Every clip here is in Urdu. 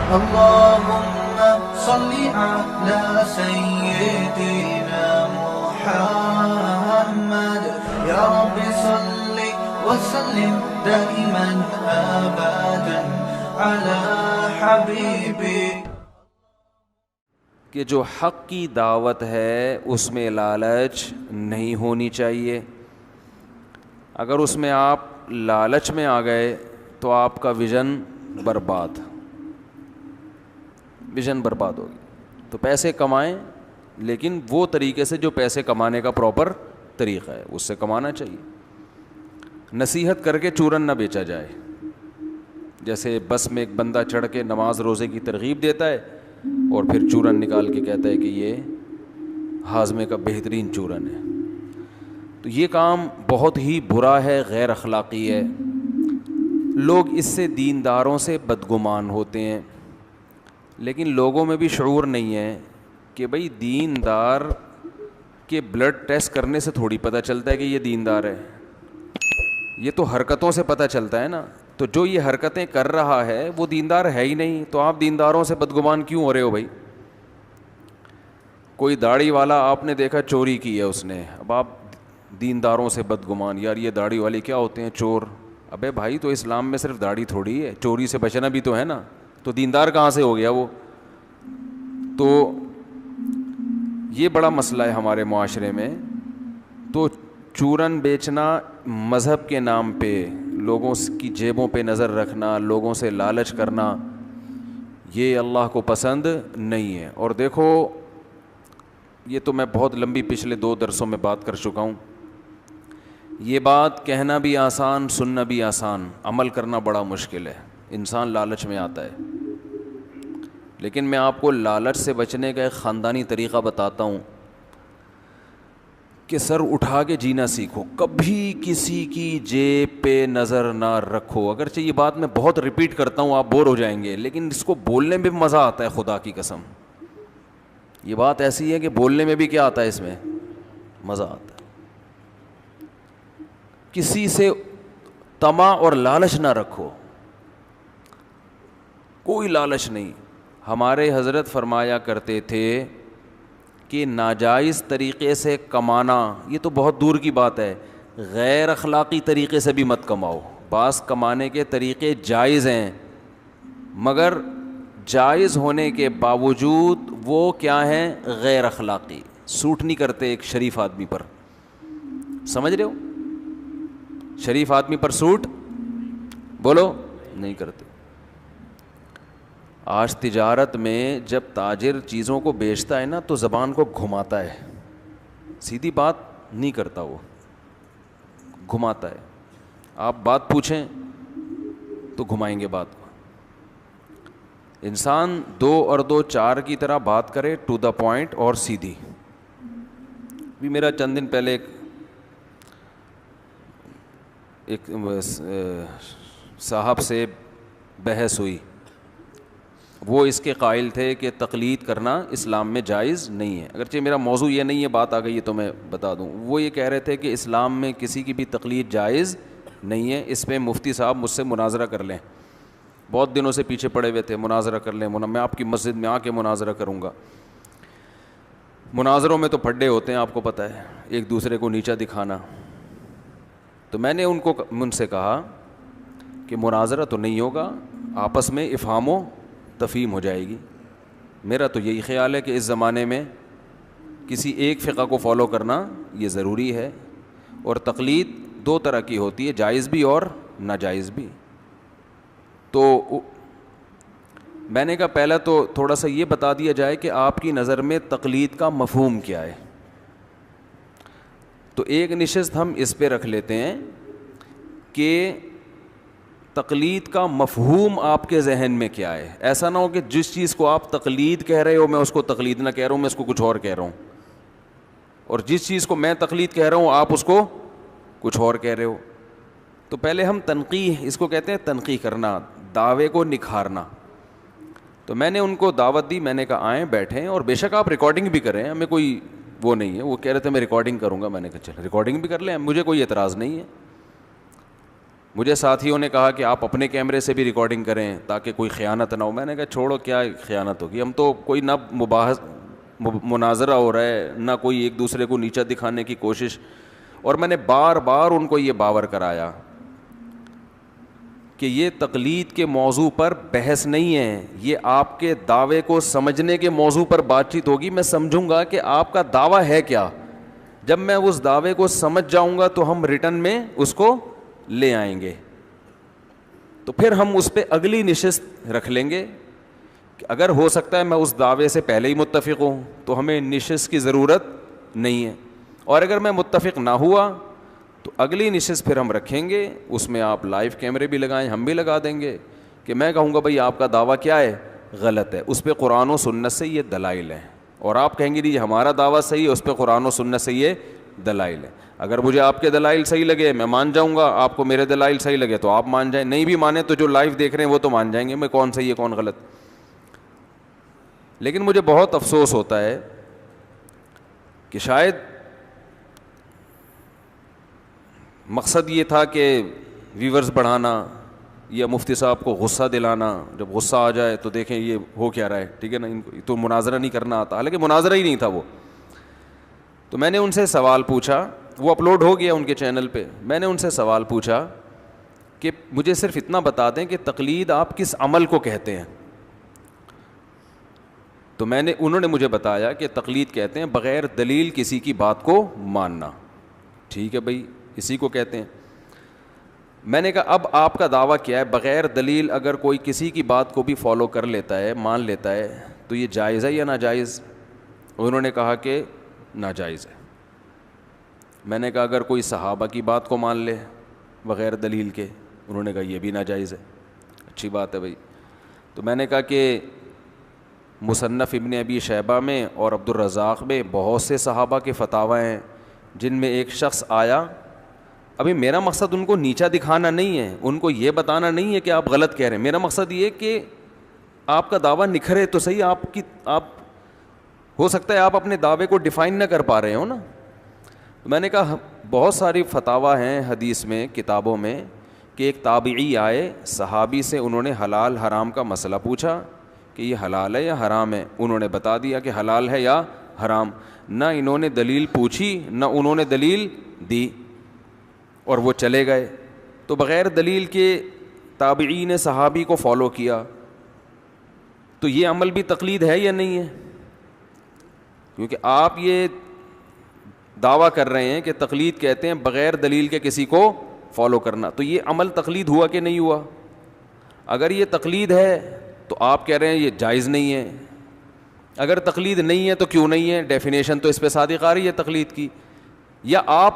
اللهم صل على سيدنا محمد يا رب صل وسلم دائما أبدا على حبيبك. کہ جو حق کی دعوت ہے اس میں لالچ نہیں ہونی چاہیے. اگر اس میں آپ لالچ میں آ گئے تو آپ کا ویژن برباد ہوگی. تو پیسے کمائیں لیکن وہ طریقے سے جو پیسے کمانے کا پراپر طریقہ ہے اس سے کمانا چاہیے. نصیحت کر کے چورن نہ بیچا جائے. جیسے بس میں ایک بندہ چڑھ کے نماز روزے کی ترغیب دیتا ہے اور پھر چورن نکال کے کہتا ہے کہ یہ ہاضمے کا بہترین چورن ہے. تو یہ کام بہت ہی برا ہے, غیر اخلاقی ہے. لوگ اس سے دینداروں سے بدگمان ہوتے ہیں, لیکن لوگوں میں بھی شعور نہیں ہے کہ بھئی دیندار کے بلڈ ٹیسٹ کرنے سے تھوڑی پتہ چلتا ہے کہ یہ دیندار ہے, یہ تو حرکتوں سے پتہ چلتا ہے نا. تو جو یہ حرکتیں کر رہا ہے وہ دیندار ہے ہی نہیں, تو آپ دینداروں سے بدگمان کیوں ہو رہے ہو بھائی؟ کوئی داڑھی والا آپ نے دیکھا چوری کی ہے اس نے, اب آپ دینداروں سے بدگمان, یار یہ داڑھی والے کیا ہوتے ہیں چور. ابے بھائی تو اسلام میں صرف داڑھی تھوڑی ہے, چوری سے بچنا بھی تو ہے نا. تو دیندار کہاں سے ہو گیا وہ؟ تو یہ بڑا مسئلہ ہے ہمارے معاشرے میں. تو چورن بیچنا مذہب کے نام پہ, لوگوں کی جیبوں پہ نظر رکھنا, لوگوں سے لالچ کرنا, یہ اللہ کو پسند نہیں ہے. اور دیکھو یہ تو میں بہت لمبی پچھلے 2 درسوں میں بات کر چکا ہوں. یہ بات کہنا بھی آسان, سننا بھی آسان, عمل کرنا بڑا مشکل ہے. انسان لالچ میں آتا ہے, لیکن میں آپ کو لالچ سے بچنے کا ایک خاندانی طریقہ بتاتا ہوں کہ سر اٹھا کے جینا سیکھو. کبھی کسی کی جیب پہ نظر نہ رکھو. اگرچہ یہ بات میں بہت ریپیٹ کرتا ہوں, آپ بور ہو جائیں گے, لیکن اس کو بولنے میں بھی مزہ آتا ہے, خدا کی قسم. یہ بات ایسی ہے کہ بولنے میں بھی کیا آتا ہے, اس میں مزہ آتا ہے. کسی سے طمع اور لالچ نہ رکھو, کوئی لالچ نہیں. ہمارے حضرت فرمایا کرتے تھے کہ ناجائز طریقے سے کمانا یہ تو بہت دور کی بات ہے, غیر اخلاقی طریقے سے بھی مت کماؤ. بعض کمانے کے طریقے جائز ہیں, مگر جائز ہونے کے باوجود وہ کیا ہیں, غیر اخلاقی, سوٹ نہیں کرتے ایک شریف آدمی پر. سمجھ رہے ہو؟ شریف آدمی پر سوٹ بولو نہیں کرتے. آج تجارت میں جب تاجر چیزوں کو بیچتا ہے نا تو زبان کو گھماتا ہے, سیدھی بات نہیں کرتا, وہ گھماتا ہے. آپ بات پوچھیں تو گھمائیں گے بات کو. انسان 2 اور 2 4 کی طرح بات کرے, ٹو دا پوائنٹ اور سیدھی. بھی میرا چند دن پہلے ایک صاحب سے بحث ہوئی. وہ اس کے قائل تھے کہ تقلید کرنا اسلام میں جائز نہیں ہے. اگرچہ میرا موضوع یہ نہیں ہے, بات آ گئی ہے تو میں بتا دوں. وہ یہ کہہ رہے تھے کہ اسلام میں کسی کی بھی تقلید جائز نہیں ہے. اس پہ مفتی صاحب مجھ سے مناظرہ کر لیں, بہت دنوں سے پیچھے پڑے ہوئے تھے, مناظرہ کر لیں, میں آپ کی مسجد میں آ کے مناظرہ کروں گا. مناظروں میں تو پھڈے ہوتے ہیں, آپ کو پتہ ہے, ایک دوسرے کو نیچا دکھانا. تو میں نے ان سے کہا کہ مناظرہ تو نہیں ہوگا, آپس میں افہام و تفہیم ہو جائے گی. میرا تو یہی خیال ہے کہ اس زمانے میں کسی ایک فقہ کو فالو کرنا یہ ضروری ہے. اور تقلید 2 طرح کی ہوتی ہے, جائز بھی اور ناجائز بھی. تو میں نے کہا پہلا تو تھوڑا سا یہ بتا دیا جائے کہ آپ کی نظر میں تقلید کا مفہوم کیا ہے. تو ایک نشست ہم اس پہ رکھ لیتے ہیں کہ تقلید کا مفہوم آپ کے ذہن میں کیا ہے. ایسا نہ ہو کہ جس چیز کو آپ تقلید کہہ رہے ہو میں اس کو تقلید نہ کہہ رہا ہوں, میں اس کو کچھ اور کہہ رہا ہوں, اور جس چیز کو میں تقلید کہہ رہا ہوں آپ اس کو کچھ اور کہہ رہے ہو. تو پہلے ہم تنقیح, اس کو کہتے ہیں تنقیح کرنا, دعوے کو نکھارنا. تو میں نے ان کو دعوت دی, میں نے کہا آئیں بیٹھیں, اور بے شک آپ ریکارڈنگ بھی کریں, ہمیں کوئی وہ نہیں ہے. وہ کہہ رہے تھے میں ریکارڈنگ کروں گا, میں نے کہا چل ریکارڈنگ بھی کر لیں, مجھے کوئی اعتراض نہیں ہے. مجھے ساتھیوں نے کہا کہ آپ اپنے کیمرے سے بھی ریکارڈنگ کریں تاکہ کوئی خیانت نہ ہو. میں نے کہا چھوڑو کیا خیانت ہوگی, ہم تو کوئی نہ مناظرہ ہو رہا ہے نہ کوئی ایک دوسرے کو نیچا دکھانے کی کوشش. اور میں نے بار بار ان کو یہ باور کرایا کہ یہ تقلید کے موضوع پر بحث نہیں ہے, یہ آپ کے دعوے کو سمجھنے کے موضوع پر بات چیت ہوگی. میں سمجھوں گا کہ آپ کا دعویٰ ہے کیا, جب میں اس دعوے کو سمجھ جاؤں گا تو ہم ریٹن میں اس کو لے آئیں گے, تو پھر ہم اس پہ اگلی نشست رکھ لیں گے. اگر ہو سکتا ہے میں اس دعوے سے پہلے ہی متفق ہوں تو ہمیں نشست کی ضرورت نہیں ہے, اور اگر میں متفق نہ ہوا تو اگلی نشست پھر ہم رکھیں گے, اس میں آپ لائیو کیمرے بھی لگائیں, ہم بھی لگا دیں گے کہ میں کہوں گا بھائی آپ کا دعویٰ کیا ہے, غلط ہے, اس پہ قرآن و سنت سے یہ دلائل ہیں, اور آپ کہیں گے جی ہمارا دعویٰ صحیح ہے, اس پہ قرآن و سنت سے یہ دلائل ہیں. اگر مجھے آپ کے دلائل صحیح لگے میں مان جاؤں گا, آپ کو میرے دلائل صحیح لگے تو آپ مان جائیں, نہیں بھی مانے تو جو لائیو دیکھ رہے ہیں وہ تو مان جائیں گے میں کون صحیح ہے کون غلط. لیکن مجھے بہت افسوس ہوتا ہے کہ شاید مقصد یہ تھا کہ ویورز بڑھانا یا مفتی صاحب کو غصہ دلانا, جب غصہ آ جائے تو دیکھیں یہ ہو کیا رہا ہے, ٹھیک ہے نا, ان کو تو مناظرہ نہیں کرنا آتا, حالانکہ مناظرہ ہی نہیں تھا وہ. تو میں نے ان سے سوال پوچھا, وہ اپلوڈ ہو گیا ان کے چینل پہ. میں نے ان سے سوال پوچھا کہ مجھے صرف اتنا بتا دیں کہ تقلید آپ کس عمل کو کہتے ہیں. تو انہوں نے مجھے بتایا کہ تقلید کہتے ہیں بغیر دلیل کسی کی بات کو ماننا. ٹھیک ہے بھائی, اسی کو کہتے ہیں. میں نے کہا اب آپ کا دعویٰ کیا ہے, بغیر دلیل اگر کوئی کسی کی بات کو بھی فالو کر لیتا ہے, مان لیتا ہے, تو یہ جائز ہے یا ناجائز؟ انہوں نے کہا کہ ناجائز ہے. میں نے کہا اگر کوئی صحابہ کی بات کو مان لے بغیر دلیل کے؟ انہوں نے کہا یہ بھی ناجائز ہے. اچھی بات ہے بھائی. تو میں نے کہا کہ مصنف ابن ابی شیبہ میں اور عبد الرزاق میں بہت سے صحابہ کے فتاوی ہیں جن میں ایک شخص آیا. ابھی میرا مقصد ان کو نیچا دکھانا نہیں ہے, ان کو یہ بتانا نہیں ہے کہ آپ غلط کہہ رہے ہیں. میرا مقصد یہ کہ آپ کا دعویٰ نکھرے تو صحیح, آپ ہو سکتا ہے آپ اپنے دعوے کو ڈیفائن نہ کر پا رہے ہو نا. میں نے کہا بہت ساری فتاوی ہیں حدیث میں, کتابوں میں, کہ ایک تابعی آئے صحابی سے, انہوں نے حلال حرام کا مسئلہ پوچھا کہ یہ حلال ہے یا حرام ہے. انہوں نے بتا دیا کہ حلال ہے یا حرام. نہ انہوں نے دلیل پوچھی نہ انہوں نے دلیل دی, اور وہ چلے گئے. تو بغیر دلیل کے تابعی نے صحابی کو فالو کیا, تو یہ عمل بھی تقلید ہے یا نہیں ہے؟ کیونکہ آپ یہ دعویٰ کر رہے ہیں کہ تقلید کہتے ہیں بغیر دلیل کے کسی کو فالو کرنا, تو یہ عمل تقلید ہوا کہ نہیں ہوا؟ اگر یہ تقلید ہے تو آپ کہہ رہے ہیں یہ جائز نہیں ہے. اگر تقلید نہیں ہے تو کیوں نہیں ہے؟ ڈیفینیشن تو اس پہ صادق آ رہی ہے تقلید کی. یا آپ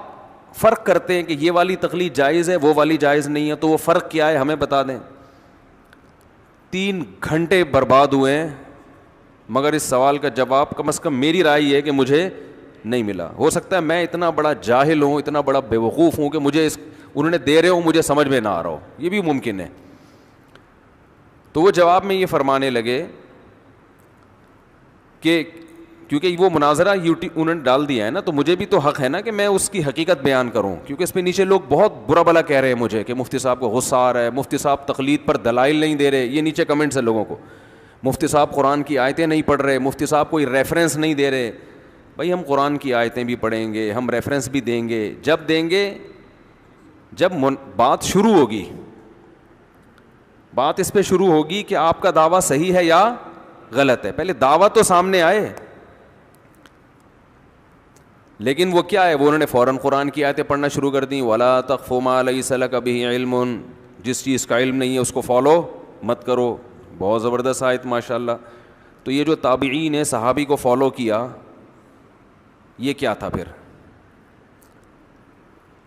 فرق کرتے ہیں کہ یہ والی تقلید جائز ہے وہ والی جائز نہیں ہے, تو وہ فرق کیا ہے ہمیں بتا دیں. 3 گھنٹے برباد ہوئے ہیں مگر اس سوال کا جواب کم از کم میری رائے یہ ہے کہ مجھے نہیں ملا. ہو سکتا ہے میں اتنا بڑا جاہل ہوں, اتنا بڑا بیوقوف ہوں کہ مجھے انہوں نے دے رہے ہوں مجھے سمجھ میں نہ آ رہا ہو, یہ بھی ممکن ہے. تو وہ جواب میں یہ فرمانے لگے کہ کیونکہ وہ مناظرہ یوٹیوب انہوں نے ڈال دیا ہے نا, تو مجھے بھی تو حق ہے نا کہ میں اس کی حقیقت بیان کروں, کیونکہ اس پہ نیچے لوگ بہت برا بھلا کہہ رہے ہیں مجھے کہ مفتی صاحب کو غصہ آ رہا ہے, مفتی صاحب تقلید پر دلائل نہیں دے رہے. یہ نیچے کمنٹس ہیں لوگوں کو, مفتی صاحب قرآن کی آیتیں نہیں پڑھ رہے, مفتی صاحب کوئی ریفرنس نہیں دے رہے. بھائی ہم قرآن کی آیتیں بھی پڑھیں گے, ہم ریفرنس بھی دیں گے, جب بات شروع ہوگی, بات اس پہ شروع ہوگی کہ آپ کا دعویٰ صحیح ہے یا غلط ہے. پہلے دعویٰ تو سامنے آئے. لیکن وہ کیا ہے, وہ انہوں نے فوراً قرآن کی آیتیں پڑھنا شروع کر دیں. وَلَا تَقْفُ مَا لَيْسَ لَكَ بِهِ عِلْمٌ, جس چیز کا علم نہیں ہے اس کو فالو مت کرو. بہت زبردست آیت ماشاء اللہ. تو یہ جو تابعین نے صحابی کو فالو کیا, یہ کیا تھا پھر؟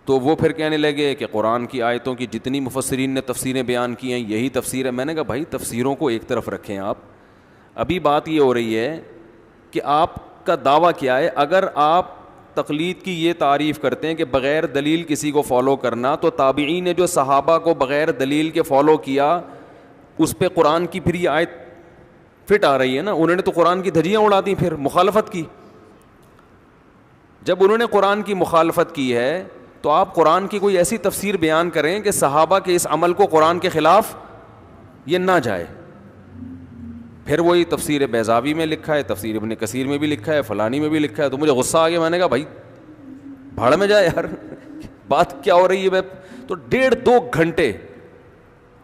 تو وہ پھر کہنے لگے کہ قرآن کی آیتوں کی جتنی مفسرین نے تفسیریں بیان کی ہیں یہی تفسیر ہے. میں نے کہا بھائی تفسیروں کو ایک طرف رکھیں آپ, ابھی بات یہ ہو رہی ہے کہ آپ کا دعویٰ کیا ہے. اگر آپ تقلید کی یہ تعریف کرتے ہیں کہ بغیر دلیل کسی کو فالو کرنا, تو تابعین نے جو صحابہ کو بغیر دلیل کے فالو کیا اس پہ قرآن کی پھر یہ آیت فٹ آ رہی ہے نا. انہوں نے تو قرآن کی دھجیاں اڑا دیں, پھر مخالفت کی. جب انہوں نے قرآن کی مخالفت کی ہے تو آپ قرآن کی کوئی ایسی تفسیر بیان کریں کہ صحابہ کے اس عمل کو قرآن کے خلاف یہ نہ جائے. پھر وہی تفسیر بیضاوی میں لکھا ہے, تفسیر ابن کثیر میں بھی لکھا ہے, فلانی میں بھی لکھا ہے. تو مجھے غصہ آ گیا, میں نے کہا بھائی بھاڑ میں جائے یار, بات کیا ہو رہی ہے. تو 1.5-2 گھنٹے,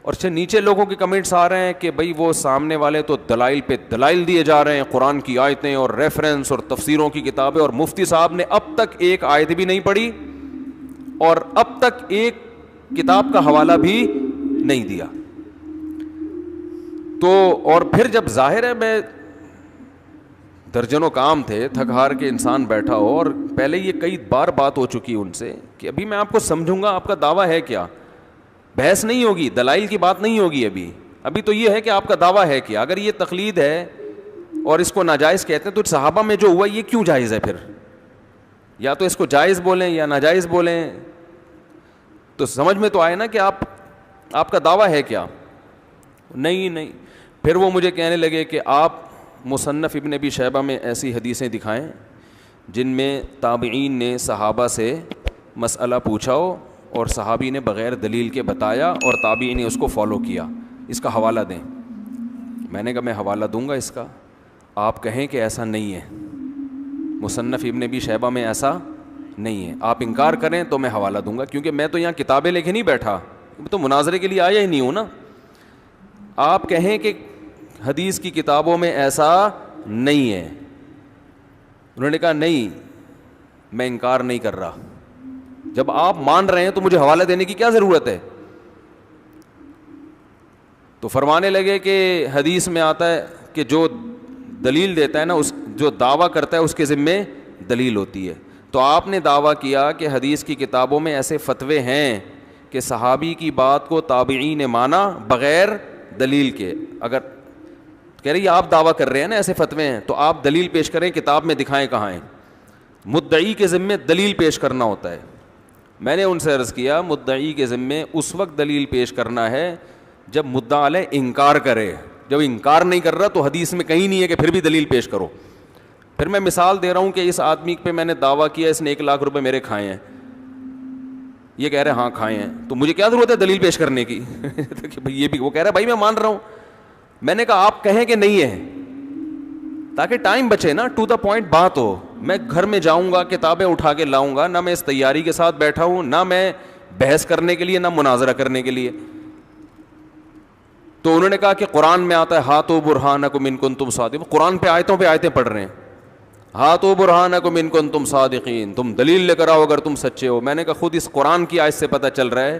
اور نیچے لوگوں کے کمنٹس آ رہے ہیں کہ بھائی وہ سامنے والے تو دلائل پہ دلائل دیے جا رہے ہیں, قرآن کی آیتیں اور ریفرنس اور تفسیروں کی کتابیں, اور مفتی صاحب نے اب تک ایک آیت بھی نہیں پڑھی اور اب تک ایک کتاب کا حوالہ بھی نہیں دیا. تو اور پھر جب ظاہر ہے میں درجنوں کام تھے, تھک ہار کے انسان بیٹھا ہو, اور پہلے یہ کئی بار بات ہو چکی ان سے کہ ابھی میں آپ کو سمجھوں گا آپ کا دعویٰ ہے کیا. بحث نہیں ہوگی, دلائل کی بات نہیں ہوگی, ابھی تو یہ ہے کہ آپ کا دعویٰ ہے کیا. اگر یہ تقلید ہے اور اس کو ناجائز کہتے ہیں تو صحابہ میں جو ہوا یہ کیوں جائز ہے؟ پھر یا تو اس کو جائز بولیں یا ناجائز بولیں. تو سمجھ میں تو آئے نا کہ آپ کا دعویٰ ہے کیا. نہیں. پھر وہ مجھے کہنے لگے کہ آپ مصنف ابن ابی شیبہ میں ایسی حدیثیں دکھائیں جن میں تابعین نے صحابہ سے مسئلہ پوچھا ہو اور صحابی نے بغیر دلیل کے بتایا اور تابعی نے اس کو فالو کیا, اس کا حوالہ دیں. میں نے کہا میں حوالہ دوں گا اس کا, آپ کہیں کہ ایسا نہیں ہے, مصنف ابن ابی شیبہ میں ایسا نہیں ہے. آپ انکار کریں تو میں حوالہ دوں گا, کیونکہ میں تو یہاں کتابیں لے کے نہیں بیٹھا, تو مناظرے کے لیے آیا ہی نہیں ہوں نا. آپ کہیں کہ حدیث کی کتابوں میں ایسا نہیں ہے. انہوں نے کہا نہیں, میں انکار نہیں کر رہا. جب آپ مان رہے ہیں تو مجھے حوالہ دینے کی کیا ضرورت ہے؟ تو فرمانے لگے کہ حدیث میں آتا ہے کہ جو دلیل دیتا ہے نا, اس جو دعویٰ کرتا ہے اس کے ذمے دلیل ہوتی ہے. تو آپ نے دعویٰ کیا کہ حدیث کی کتابوں میں ایسے فتوے ہیں کہ صحابی کی بات کو تابعین نے مانا بغیر دلیل کے. اگر کہہ رہی آپ دعویٰ کر رہے ہیں نا ایسے فتوے ہیں, تو آپ دلیل پیش کریں, کتاب میں دکھائیں کہاں ہیں. مدعی کے ذمے دلیل پیش کرنا ہوتا ہے. میں نے ان سے عرض کیا مدعی کے ذمے اس وقت دلیل پیش کرنا ہے جب مدعا علیہ انکار کرے. جب انکار نہیں کر رہا تو حدیث میں کہیں نہیں ہے کہ پھر بھی دلیل پیش کرو. پھر میں مثال دے رہا ہوں کہ اس آدمی پہ میں نے دعویٰ کیا اس نے 1 لاکھ روپے میرے کھائے ہیں, یہ کہہ رہے ہیں ہاں کھائے ہیں, تو مجھے کیا ضرورت ہے دلیل پیش کرنے کی؟ یہ بھی وہ کہہ رہا ہے بھائی میں مان رہا ہوں. میں نے کہا آپ کہیں کہ نہیں ہے, تاکہ ٹائم بچے نا, ٹو دا پوائنٹ بات ہو. میں گھر میں جاؤں گا کتابیں اٹھا کے لاؤں گا, نہ میں اس تیاری کے ساتھ بیٹھا ہوں, نہ میں بحث کرنے کے لیے, نہ مناظرہ کرنے کے لیے. تو انہوں نے کہا کہ قرآن میں آتا ہے ہاتھو برہانکم ان کنتم صادقین. قرآن پہ آیتوں پڑھ رہے ہیں, ہاتھو برہانکم ان کنتم صادقین, تم دلیل لے کر آؤ اگر تم سچے ہو. میں نے کہا خود اس قرآن کی آیت سے پتہ چل رہا ہے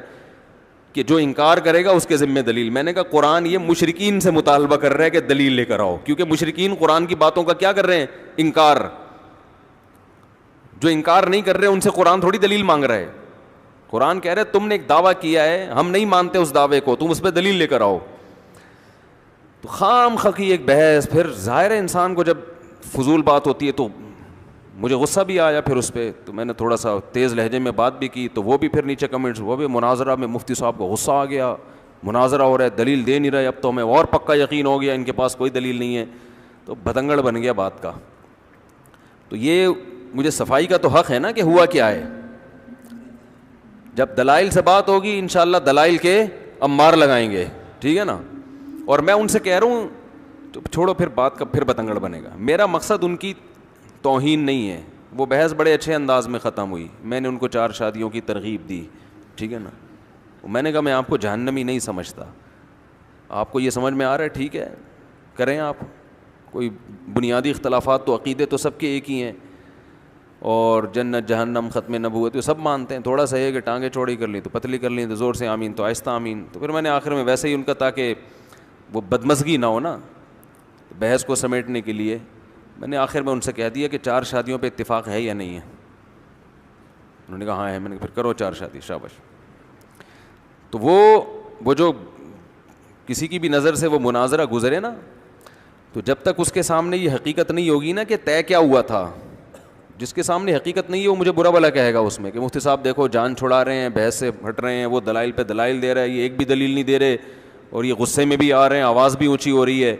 کہ جو انکار کرے گا اس کے ذمہ دلیل. میں نے کہا قرآن یہ مشرکین سے مطالبہ کر رہا ہے کہ دلیل لے کر آؤ, کیونکہ مشرکین قرآن کی باتوں کا کیا کر رہے ہیں؟ انکار. جو انکار نہیں کر رہے ان سے قرآن تھوڑی دلیل مانگ رہا ہے. قرآن کہہ رہے تم نے ایک دعویٰ کیا ہے, ہم نہیں مانتے اس دعوے کو, تم اس پہ دلیل لے کر آؤ. تو خام خقی ایک بحث. پھر ظاہر انسان کو جب فضول بات ہوتی ہے تو مجھے غصہ بھی آیا پھر اس پہ, تو میں نے تھوڑا سا تیز لہجے میں بات بھی کی. تو وہ بھی پھر نیچے کمنٹس, وہ بھی مناظرہ میں مفتی صاحب کو غصہ آ گیا, مناظرہ ہو رہا ہے دلیل دے نہیں رہے, اب تو ہمیں اور پکا یقین ہو گیا ان کے پاس کوئی دلیل نہیں ہے. تو بتنگڑ بن گیا بات کا. تو یہ مجھے صفائی کا تو حق ہے نا کہ ہوا کیا ہے. جب دلائل سے بات ہوگی انشاءاللہ دلائل کے امار لگائیں گے, ٹھیک ہے نا. اور میں ان سے کہہ رہا ہوں تو چھوڑو پھر بات کا پھر بتنگڑ بنے گا. میرا مقصد ان کی توہین نہیں ہے. وہ بحث بڑے اچھے انداز میں ختم ہوئی. میں نے ان کو 4 شادیوں کی ترغیب دی, ٹھیک ہے نا. میں نے کہا میں آپ کو جہنمی نہیں سمجھتا, آپ کو یہ سمجھ میں آ رہا ہے ٹھیک ہے کریں آپ. کوئی بنیادی اختلافات تو عقیدے تو سب کے ایک ہی ہیں, اور جنت جہنم ختم نبوت یہ سب مانتے ہیں. تھوڑا سا ہے کہ ٹانگیں چوڑی کر لیں تو پتلی کر لیں, تو زور سے آمین تو آہستہ آمین. تو پھر میں نے آخر میں ویسے ہی ان کا, تاکہ وہ بدمزگی نہ ہو نا بحث کو سمیٹنے کے لیے, میں نے آخر میں ان سے کہہ دیا کہ 4 شادیوں پہ اتفاق ہے یا نہیں ہے. انہوں نے کہا ہاں ہے. میں نے کہا پھر کرو 4 شادی, شاباش. تو وہ جو کسی کی بھی نظر سے وہ مناظرہ گزرے نا, تو جب تک اس کے سامنے یہ حقیقت نہیں ہوگی نا کہ طے کیا ہوا تھا, جس کے سامنے حقیقت نہیں ہے وہ مجھے برا بھلا کہے گا اس میں کہ مفتی صاحب دیکھو جان چھڑا رہے ہیں, بحث سے ہٹ رہے ہیں, وہ دلائل پہ دلائل دے رہا ہے, یہ ایک بھی دلیل نہیں دے رہے, اور یہ غصے میں بھی آ رہے ہیں, آواز بھی اونچی ہو رہی ہے.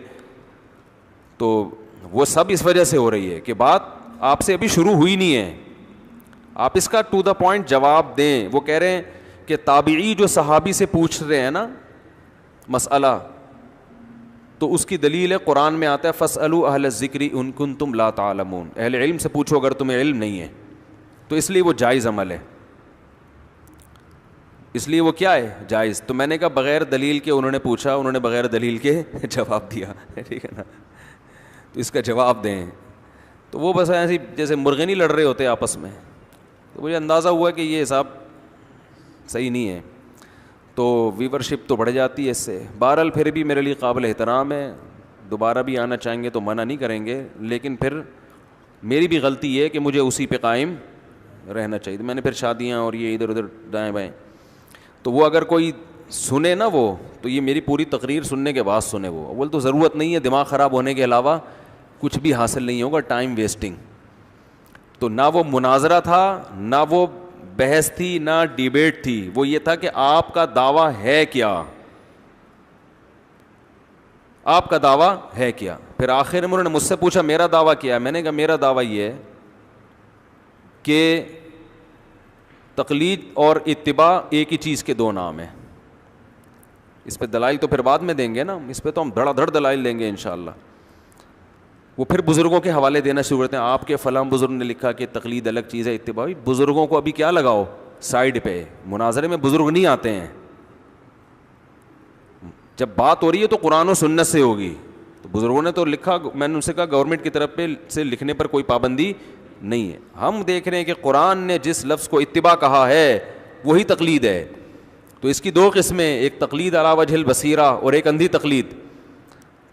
تو وہ سب اس وجہ سے ہو رہی ہے کہ بات آپ سے ابھی شروع ہوئی نہیں ہے. آپ اس کا ٹو دا پوائنٹ جواب دیں. وہ کہہ رہے ہیں کہ تابعی جو صحابی سے پوچھ رہے ہیں نا مسئلہ, تو اس کی دلیل ہے قرآن میں آتا ہے فاسألوا اہل الذکر ان کنتم لا تعلمون, اہل علم سے پوچھو اگر تمہیں علم نہیں ہے. تو اس لیے وہ جائز عمل ہے, اس لیے وہ کیا ہے, جائز. تو میں نے کہا بغیر دلیل کے انہوں نے پوچھا, انہوں نے بغیر دلیل کے جواب دیا, ٹھیک ہے نا, تو اس کا جواب دیں. تو وہ بس ایسے جیسے مرغے نہیں لڑ رہے ہوتے آپس میں. تو مجھے اندازہ ہوا کہ یہ حساب صحیح نہیں ہے, تو ویورشپ تو بڑھ جاتی ہے اس سے. بہرحال پھر بھی میرے لیے قابل احترام ہے, دوبارہ بھی آنا چاہیں گے تو منع نہیں کریں گے, لیکن پھر میری بھی غلطی یہ ہے کہ مجھے اسی پہ قائم رہنا چاہیے. میں نے پھر شادیاں اور یہ ادھر ادھر دائیں بائیں, تو وہ اگر کوئی سنے نا وہ, تو یہ میری پوری تقریر سننے کے بعد سنے. وہ اول تو ضرورت نہیں ہے, دماغ خراب ہونے کے علاوہ کچھ بھی حاصل نہیں ہوگا, ٹائم ویسٹنگ. تو نہ وہ مناظرہ تھا, نہ وہ بحث تھی, نہ ڈیبیٹ تھی, وہ یہ تھا کہ آپ کا دعویٰ ہے کیا, آپ کا دعویٰ ہے کیا. پھر آخر میں انہوں نے مجھ سے پوچھا میرا دعویٰ کیا ہے. میں نے کہا میرا دعویٰ یہ ہے کہ تقلید اور اتباع ایک ہی چیز کے دو نام ہیں. اس پہ دلائل تو پھر بعد میں دیں گے نا, اس پہ تو ہم دھڑا دھڑ دلائل دیں گے انشاءاللہ. وہ پھر بزرگوں کے حوالے دینا شروع کرتے ہیں, آپ کے فلاں بزرگ نے لکھا کہ تقلید الگ چیز ہے, اتباع. بزرگوں کو ابھی کیا لگاؤ سائڈ پہ, مناظرے میں بزرگ نہیں آتے ہیں. جب بات ہو رہی ہے تو قرآن و سنت سے ہوگی. تو بزرگوں نے تو لکھا, میں نے ان سے کہا گورنمنٹ کی طرف پہ سے لکھنے پر کوئی پابندی نہیں ہے. ہم دیکھ رہے ہیں کہ قرآن نے جس لفظ کو اتباع کہا ہے وہی تقلید ہے. تو اس کی دو قسمیں, ایک تقلید علی وجہ البصیرہ اور ایک اندھی تقلید.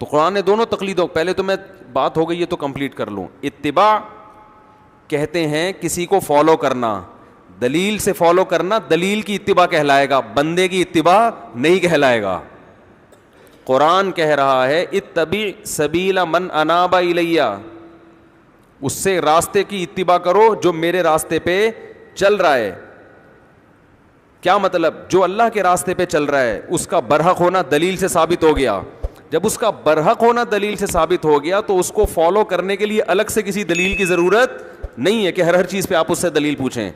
تو قرآن نے دونوں تقلیدوں, پہلے تو میں بات ہو گئی ہے تو کمپلیٹ کر لوں. اتباع کہتے ہیں کسی کو فالو کرنا, دلیل سے فالو کرنا, دلیل کی اتباع کہلائے گا, بندے کی اتباع نہیں کہلائے گا. قرآن کہہ رہا ہے اتبع سبیل من اناب الیہ, اس سے راستے کی اتباع کرو جو میرے راستے پہ چل رہا ہے. کیا مطلب؟ جو اللہ کے راستے پہ چل رہا ہے اس کا برحق ہونا دلیل سے ثابت ہو گیا. جب اس کا برحق ہونا دلیل سے ثابت ہو گیا تو اس کو فالو کرنے کے لیے الگ سے کسی دلیل کی ضرورت نہیں ہے کہ ہر چیز پہ آپ اس سے دلیل پوچھیں.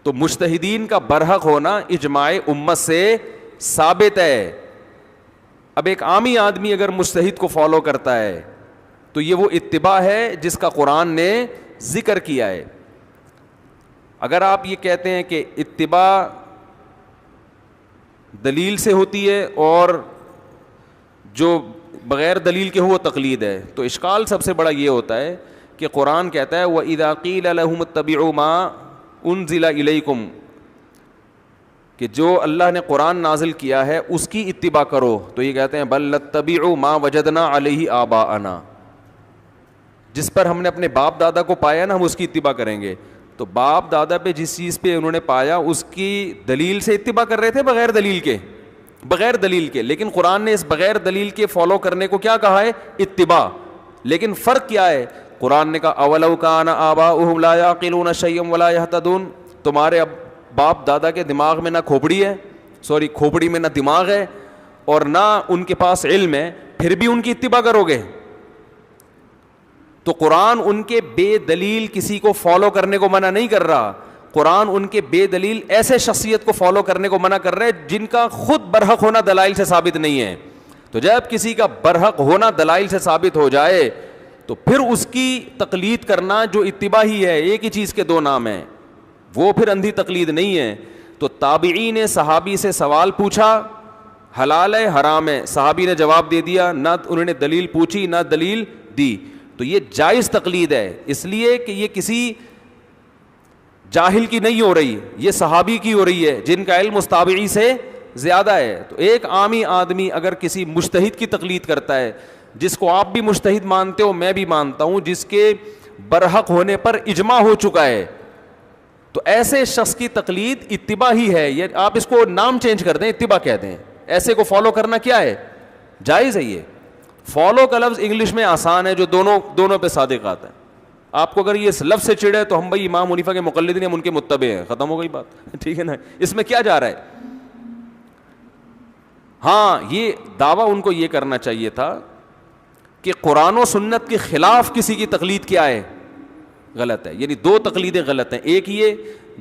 تو مجتہدین کا برحق ہونا اجماع امت سے ثابت ہے. اب ایک عامی آدمی اگر مجتہد کو فالو کرتا ہے تو یہ وہ اتباع ہے جس کا قرآن نے ذکر کیا ہے. اگر آپ یہ کہتے ہیں کہ اتباع دلیل سے ہوتی ہے اور جو بغیر دلیل کے ہو وہ تقلید ہے, تو اشکال سب سے بڑا یہ ہوتا ہے کہ قرآن کہتا ہے وَإِذَا قِيلَ لَهُمُ اتَّبِعُوا مَا أُنزِلَ إِلَيْكُمْ, کہ جو اللہ نے قرآن نازل کیا ہے اس کی اتباع کرو. تو یہ کہتے ہیں بل نتبع ما وجدنا علیہ آباءنا, جس پر ہم نے اپنے باپ دادا کو پایا نا ہم اس کی اتباع کریں گے. تو باپ دادا پہ جس چیز پہ انہوں نے پایا اس کی دلیل سے اتباع کر رہے تھے بغیر دلیل کے, بغیر دلیل کے. لیکن قرآن نے اس بغیر دلیل کے فالو کرنے کو کیا کہا ہے؟ اتباع. لیکن فرق کیا ہے؟ قرآن نے کہا اولو کان آباؤہم لا یعقلون شیئا ولا یہتدون, تمہارے اب باپ دادا کے دماغ میں نہ کھوپڑی ہے, کھوپڑی میں نہ دماغ ہے اور نہ ان کے پاس علم ہے, پھر بھی ان کی اتباع کرو گے. تو قرآن ان کے بے دلیل کسی کو فالو کرنے کو منع نہیں کر رہا, قرآن ان کے بے دلیل ایسے شخصیت کو فالو کرنے کو منع کر رہا ہے جن کا خود برحق ہونا دلائل سے ثابت نہیں ہے. تو جب کسی کا برحق ہونا دلائل سے ثابت ہو جائے تو پھر اس کی تقلید کرنا جو اتباع ہی ہے, ایک ہی چیز کے دو نام ہیں, وہ پھر اندھی تقلید نہیں ہے. تو تابعی نے صحابی سے سوال پوچھا حلال ہے حرام ہے, صحابی نے جواب دے دیا, نہ انہوں نے دلیل پوچھی نہ دلیل دی, تو یہ جائز تقلید ہے. اس لیے کہ یہ کسی جاہل کی نہیں ہو رہی, یہ صحابی کی ہو رہی ہے جن کا علم اس تابعی سے زیادہ ہے. تو ایک عامی آدمی اگر کسی مجتہد کی تقلید کرتا ہے, جس کو آپ بھی مجتہد مانتے ہو میں بھی مانتا ہوں, جس کے برحق ہونے پر اجماع ہو چکا ہے, تو ایسے شخص کی تقلید اتباع ہی ہے. یہ آپ اس کو نام چینج کر دیں, اتباع کہتے ہیں. ایسے کو فالو کرنا کیا ہے؟ جائز ہے. یہ فالو کا لفظ انگلش میں آسان ہے جو دونوں پہ صادق آتا ہے. آپ کو اگر یہ اس لفظ سے چڑھے تو ہم بھائی امام حنیفہ کے مقلد نہیں, ہم ان کے متبع ہیں, ختم ہو گئی بات, ٹھیک ہے نا. اس میں کیا جا رہا ہے؟ ہاں یہ دعویٰ ان کو یہ کرنا چاہیے تھا کہ قرآن و سنت کے خلاف کسی کی تقلید کیا ہے؟ غلط ہے. یعنی دو تقلیدیں غلط ہیں. ایک یہ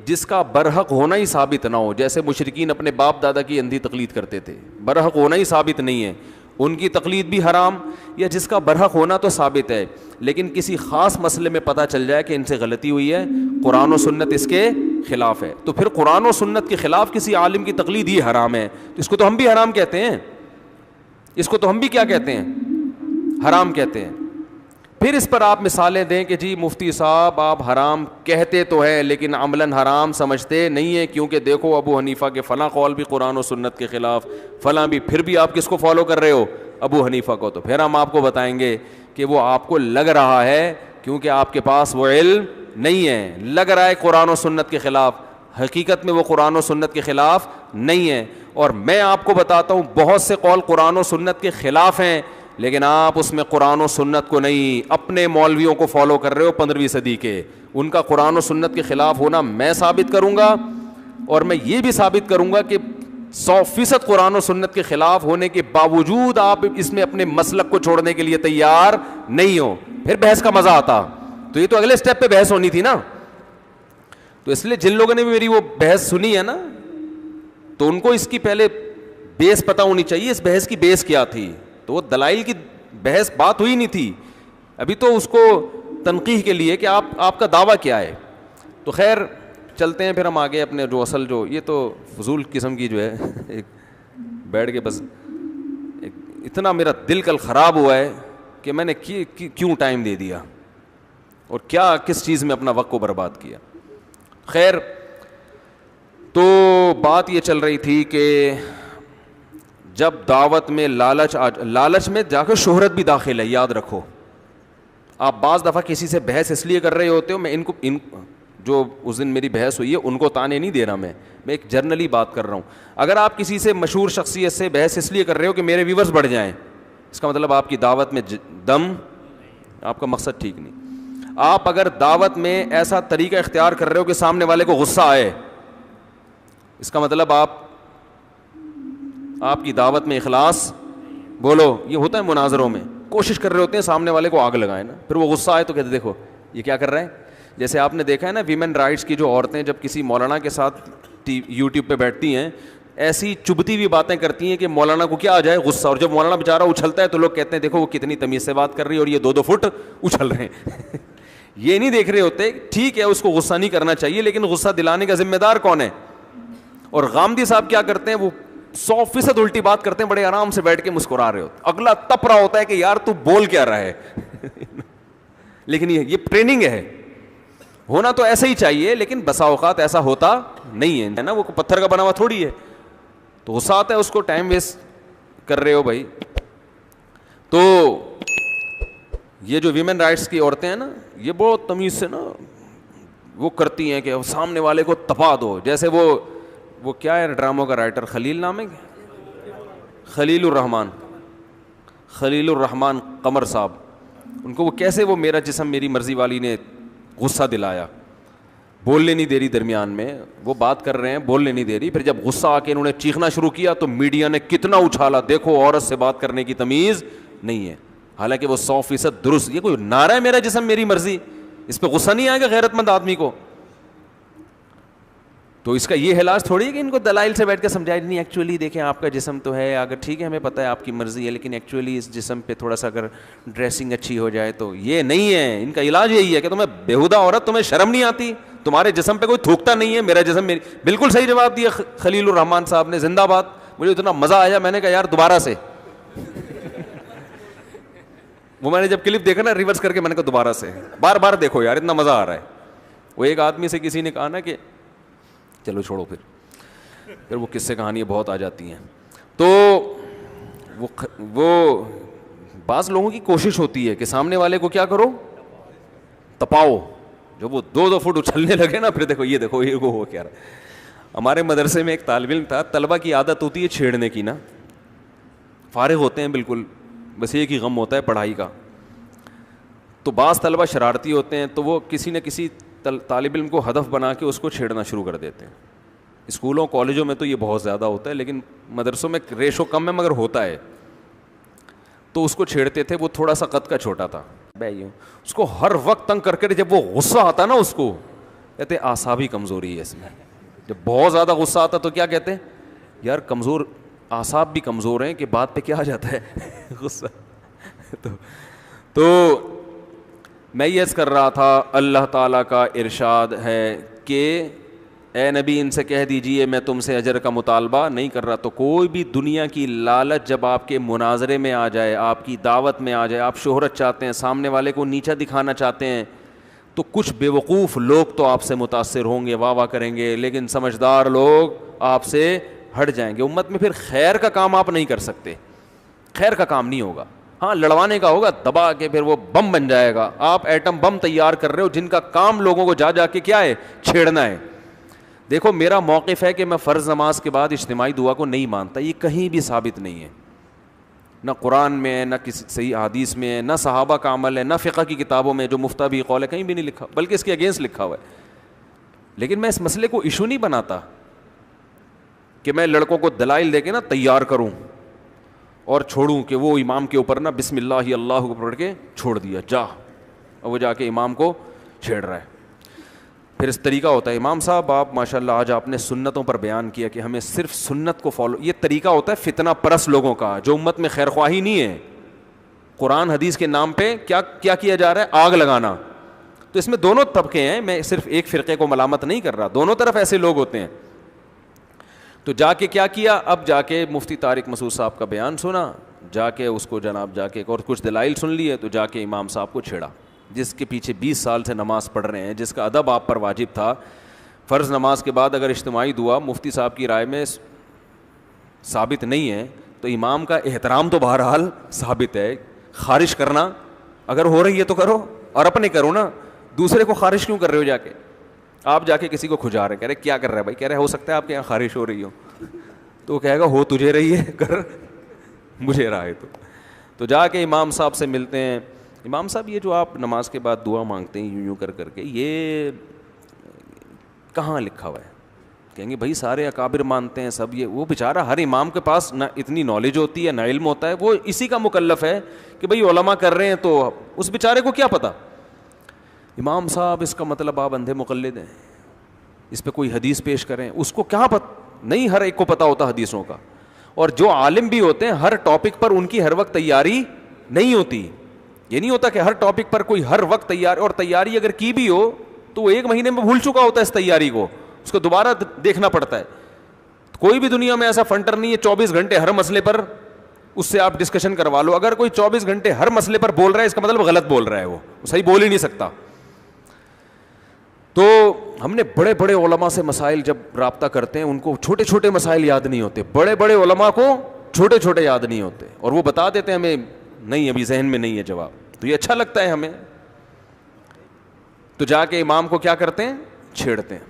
جس کا برحق ہونا ہی ثابت نہ ہو, جیسے مشرکین اپنے باپ دادا کی اندھی تقلید کرتے تھے, برحق ہونا ہی ثابت نہیں ہے, ان کی تقلید بھی حرام. یا جس کا برحق ہونا تو ثابت ہے لیکن کسی خاص مسئلے میں پتہ چل جائے کہ ان سے غلطی ہوئی ہے, قرآن و سنت اس کے خلاف ہے, تو پھر قرآن و سنت کے خلاف کسی عالم کی تقلید یہ حرام ہے. تو اس کو تو ہم بھی حرام کہتے ہیں, اس کو تو ہم بھی کیا کہتے ہیں, حرام کہتے ہیں. پھر اس پر آپ مثالیں دیں کہ جی مفتی صاحب آپ حرام کہتے تو ہیں لیکن عملاً حرام سمجھتے نہیں ہیں, کیونکہ دیکھو ابو حنیفہ کے فلاں قول بھی قرآن و سنت کے خلاف, فلاں بھی, پھر بھی آپ کس کو فالو کر رہے ہو, ابو حنیفہ کو. تو پھر ہم آپ کو بتائیں گے کہ وہ آپ کو لگ رہا ہے کیونکہ آپ کے پاس وہ علم نہیں ہے, لگ رہا ہے قرآن و سنت کے خلاف, حقیقت میں وہ قرآن و سنت کے خلاف نہیں ہے. اور میں آپ کو بتاتا ہوں بہت سے قول قرآن و سنت کے خلاف ہیں لیکن آپ اس میں قرآن و سنت کو نہیں, اپنے مولویوں کو فالو کر رہے ہو 15ویں صدی کے. ان کا قرآن و سنت کے خلاف ہونا میں ثابت کروں گا, اور میں یہ بھی ثابت کروں گا کہ 100% قرآن و سنت کے خلاف ہونے کے باوجود آپ اس میں اپنے مسلک کو چھوڑنے کے لیے تیار نہیں ہو. پھر بحث کا مزہ آتا. تو یہ تو اگلے سٹیپ پہ بحث ہونی تھی نا. تو اس لیے جن لوگوں نے بھی میری وہ بحث سنی ہے نا, تو ان کو اس کی پہلے بیس پتہ ہونی چاہیے, اس بحث کی بیس کیا تھی. تو وہ دلائل کی بحث بات ہوئی نہیں تھی, ابھی تو اس کو تنقیح کے لیے کہ آپ کا دعویٰ کیا ہے. تو خیر چلتے ہیں پھر ہم آگے اپنے جو اصل جو یہ تو فضول قسم کی جو ہے ایک بیٹھ کے بس اتنا میرا دل کل خراب ہوا ہے کہ میں نے کیوں ٹائم دے دیا اور کیا کس چیز میں اپنا وقت کو برباد کیا. خیر تو بات یہ چل رہی تھی کہ جب دعوت میں لالچ میں جا کر شہرت بھی داخل ہے. یاد رکھو آپ بعض دفعہ کسی سے بحث اس لیے کر رہے ہوتے ہو, میں ان جو اس دن میری بحث ہوئی ہے ان کو تانے نہیں دے رہا, میں ایک جرنلی بات کر رہا ہوں. اگر آپ کسی سے مشہور شخصیت سے بحث اس لیے کر رہے ہو کہ میرے ویورز بڑھ جائیں, اس کا مطلب آپ کی دعوت میں دم, آپ کا مقصد ٹھیک نہیں. آپ اگر دعوت میں ایسا طریقہ اختیار کر رہے ہو کہ سامنے والے کو غصہ آئے, اس کا مطلب آپ کی دعوت میں اخلاص, بولو یہ ہوتا ہے مناظروں میں, کوشش کر رہے ہوتے ہیں سامنے والے کو آگ لگائیں نا, پھر وہ غصہ آئے تو کہتے دیکھو یہ کیا کر رہا ہے. جیسے آپ نے دیکھا ہے نا ویمن رائٹس کی جو عورتیں جب کسی مولانا کے ساتھ یوٹیوب پہ بیٹھتی ہیں ایسی چبھتی ہوئی باتیں کرتی ہیں کہ مولانا کو کیا آ جائے غصہ, اور جب مولانا بیچارہ اچھلتا ہے تو لوگ کہتے ہیں دیکھو وہ کتنی تمیز سے بات کر رہی ہے اور یہ 2-2 فٹ اچھل رہے ہیں. یہ نہیں دیکھ رہے ہوتے, ٹھیک ہے اس کو غصہ نہیں کرنا چاہیے لیکن غصہ دلانے کا ذمہ دار کون ہے. اور غامدی صاحب کیا کرتے ہیں, وہ 100% الٹی بات کرتے ہیں, بڑے آرام سے بیٹھ کے مسکرا رہے ہوتے, اگلا تپ رہا ہوتا ہے کہ یار تو بول کیا رہا ہے. لیکن یہ ٹریننگ ہے, ہونا تو ایسا ہی چاہیے لیکن بسا اوقات ایسا ہوتا نہیں ہے نا, وہ پتھر کا بنا ہوا تھوڑی ہے. تو غصہ آتا ہے, اس کو ٹائم ویسٹ کر رہے ہو بھائی. تو یہ جو ویمن رائٹس کی عورتیں ہیں نا, یہ بہت تمیز سے نا وہ کرتی ہیں کہ سامنے والے کو تپا دو. جیسے وہ کیا ہے ڈراموں کا رائٹر, خلیل نام ہے, خلیل الرحمان قمر صاحب, ان کو وہ کیسے وہ میرا جسم میری مرضی والی نے غصہ دلایا, بولنے نہیں دے رہی, درمیان میں وہ بات کر رہے ہیں بولنے نہیں دے رہی, پھر جب غصہ آ کے انہوں نے چیخنا شروع کیا تو میڈیا نے کتنا اچھالا, دیکھو عورت سے بات کرنے کی تمیز نہیں ہے. حالانکہ وہ 100% درست, یہ کوئی نعرہ ہے میرا جسم میری مرضی, اس پہ غصہ نہیں آئے گا غیرت مند آدمی کو. تو اس کا یہ علاج تھوڑی ہے کہ ان کو دلائل سے بیٹھ کے سمجھائے نہیں ایکچولی دیکھیں آپ کا جسم تو ہے, اگر ٹھیک ہے ہمیں پتہ ہے آپ کی مرضی ہے لیکن ایکچولی اس جسم پہ تھوڑا سا اگر ڈریسنگ اچھی ہو جائے تو. یہ نہیں ہے, ان کا علاج یہی ہے کہ تمہیں بےہودہ عورت, تمہیں شرم نہیں آتی, تمہارے جسم پہ کوئی تھوکتا نہیں ہے, میرا جسم میری. بالکل صحیح جواب دیا خلیل الرحمان صاحب نے, زندہ باد. مجھے اتنا مزہ آیا, میں نے کہا یار دوبارہ سے وہ میں نے جب کلپ دیکھا نا ریورس کر کے, میں نے کہا دوبارہ سے بار بار دیکھو یار اتنا مزہ آ رہا ہے. وہ ایک آدمی سے کسی نے کہا نا کہ چلو چھوڑو, پھر وہ قصے کہانیاں بہت آ جاتی ہیں. تو وہ بعض لوگوں کی کوشش ہوتی ہے کہ سامنے والے کو کیا کرو, تپاؤ. جب وہ 2-2 فٹ اچھلنے لگے نا, پھر دیکھو یہ ہو کیا رہا. ہمارے مدرسے میں ایک طالب علم تھا, طلبہ کی عادت ہوتی ہے چھیڑنے کی نا, فارغ ہوتے ہیں بالکل, بس ایک ہی غم ہوتا ہے پڑھائی کا. تو بعض طلبہ شرارتی ہوتے ہیں, تو وہ کسی نہ کسی طالب علم کو ہدف بنا کے اس کو چھیڑنا شروع کر دیتے ہیں. اسکولوں کالجوں میں تو یہ بہت زیادہ ہوتا ہے لیکن مدرسوں میں ریشو کم ہے مگر ہوتا ہے. تو اس کو چھیڑتے تھے, وہ تھوڑا سا قد کا چھوٹا تھا, یوں اس کو ہر وقت تنگ کر کے، جب وہ غصہ آتا نا اس کو کہتے ہیں اعصابی کمزوری ہے اس میں. جب بہت زیادہ غصہ آتا تو کیا کہتے ہیں؟ یار کمزور اعصاب بھی کمزور ہیں کہ بات پہ کیا آ جاتا ہے غصہ. تو میں یہ عرض کر رہا تھا، اللہ تعالیٰ کا ارشاد ہے کہ اے نبی ان سے کہہ دیجئے میں تم سے اجر کا مطالبہ نہیں کر رہا. تو کوئی بھی دنیا کی لالچ جب آپ کے مناظرے میں آ جائے، آپ کی دعوت میں آ جائے، آپ شہرت چاہتے ہیں، سامنے والے کو نیچا دکھانا چاہتے ہیں، تو کچھ بیوقوف لوگ تو آپ سے متاثر ہوں گے، واہ واہ کریں گے، لیکن سمجھدار لوگ آپ سے ہٹ جائیں گے. امت میں پھر خیر کا کام آپ نہیں کر سکتے، خیر کا کام نہیں ہوگا. ہاں لڑوانے کا ہوگا، دبا کے پھر وہ بم بن جائے گا. آپ ایٹم بم تیار کر رہے ہو جن کا کام لوگوں کو جا کے کیا ہے؟ چھیڑنا ہے. دیکھو میرا موقف ہے کہ میں فرض نماز کے بعد اجتماعی دعا کو نہیں مانتا، یہ کہیں بھی ثابت نہیں ہے، نہ قرآن میں ہے، نہ کسی صحیح حدیث میں ہے، نہ صحابہ کا عمل ہے، نہ فقہ کی کتابوں میں جو مفتہ بھی قول ہے کہیں بھی نہیں لکھا، بلکہ اس کے اگینسٹ لکھا ہوا ہے. لیکن میں اس مسئلے کو ایشو نہیں بناتا کہ میں لڑکوں کو دلائل دے کے نا تیار کروں اور چھوڑوں کہ وہ امام کے اوپر نا بسم اللہ اللہ کو پڑھ کے چھوڑ دیا جا، اور وہ جا کے امام کو چھیڑ رہا ہے. پھر اس طریقہ ہوتا ہے امام صاحب آپ ماشاءاللہ آج آپ نے سنتوں پر بیان کیا کہ ہمیں صرف سنت کو فالو، یہ طریقہ ہوتا ہے فتنہ پرست لوگوں کا جو امت میں خیر خواہی نہیں ہے. قرآن حدیث کے نام پہ کیا کیا جا رہا ہے؟ آگ لگانا. تو اس میں دونوں طبقے ہیں، میں صرف ایک فرقے کو ملامت نہیں کر رہا، دونوں طرف ایسے لوگ ہوتے ہیں. تو جا کے کیا کیا؟ اب جا کے مفتی طارق مسعود صاحب کا بیان سنا، جا کے اس کو جناب جا کے اور کچھ دلائل سن لیے، تو جا کے امام صاحب کو چھیڑا جس کے پیچھے 20 سال سے نماز پڑھ رہے ہیں، جس کا ادب آپ پر واجب تھا. فرض نماز کے بعد اگر اجتماعی دعا مفتی صاحب کی رائے میں ثابت نہیں ہے تو امام کا احترام تو بہرحال ثابت ہے. خارج کرنا اگر ہو رہی ہے تو کرو، اور اپنے کرو نا، دوسرے کو خارج کیوں کر رہے ہو؟ جا کے آپ جا کے کسی کو کھجا رہے، کہہ رہے کیا کر رہا ہے بھائی؟ کہہ رہے ہو سکتا ہے آپ کے یہاں خارج ہو رہی ہو، تو وہ کہے گا ہو تجھے رہی ہے کر مجھے رہا ہے. تو جا کے امام صاحب سے ملتے ہیں. امام صاحب یہ جو آپ نماز کے بعد دعا مانگتے ہیں یوں یوں کر کے، یہ کہاں لکھا ہوا ہے؟ کہیں گے بھائی سارے اکابر مانتے ہیں سب. یہ وہ بیچارہ ہر امام کے پاس نہ اتنی نالج ہوتی ہے نہ علم ہوتا ہے، وہ اسی کا مکلف ہے کہ بھئی علماء کر رہے ہیں تو اس بیچارے کو کیا پتہ. امام صاحب اس کا مطلب آپ اندھے مقلد ہیں، اس پہ کوئی حدیث پیش کریں، اس کو کیا پتہ؟ نہیں، ہر ایک کو پتہ ہوتا حدیثوں کا. اور جو عالم بھی ہوتے ہیں ہر ٹاپک پر ان کی ہر وقت تیاری نہیں ہوتی. یہ نہیں ہوتا کہ ہر ٹاپک پر کوئی ہر وقت تیاری، اور تیاری اگر کی بھی ہو تو وہ 1 مہینے میں بھول چکا ہوتا ہے اس تیاری کو، اس کو دوبارہ دیکھنا پڑتا ہے. کوئی بھی دنیا میں ایسا فنٹر نہیں ہے 24 گھنٹے ہر مسئلے پر اس سے آپ ڈسکشن کروا لو. اگر کوئی 24 گھنٹے ہر مسئلے پر بول رہا ہے اس کا مطلب غلط بول رہا ہے، وہ صحیح بول ہی نہیں سکتا. تو ہم نے بڑے بڑے علماء سے مسائل جب رابطہ کرتے ہیں، ان کو چھوٹے چھوٹے مسائل یاد نہیں ہوتے، بڑے بڑے علماء کو چھوٹے چھوٹے یاد نہیں ہوتے، اور وہ بتا دیتے ہیں ہمیں نہیں ابھی ذہن میں نہیں ہے جواب. تو یہ اچھا لگتا ہے ہمیں. تو جا کے امام کو کیا کرتے ہیں؟ چھیڑتے ہیں.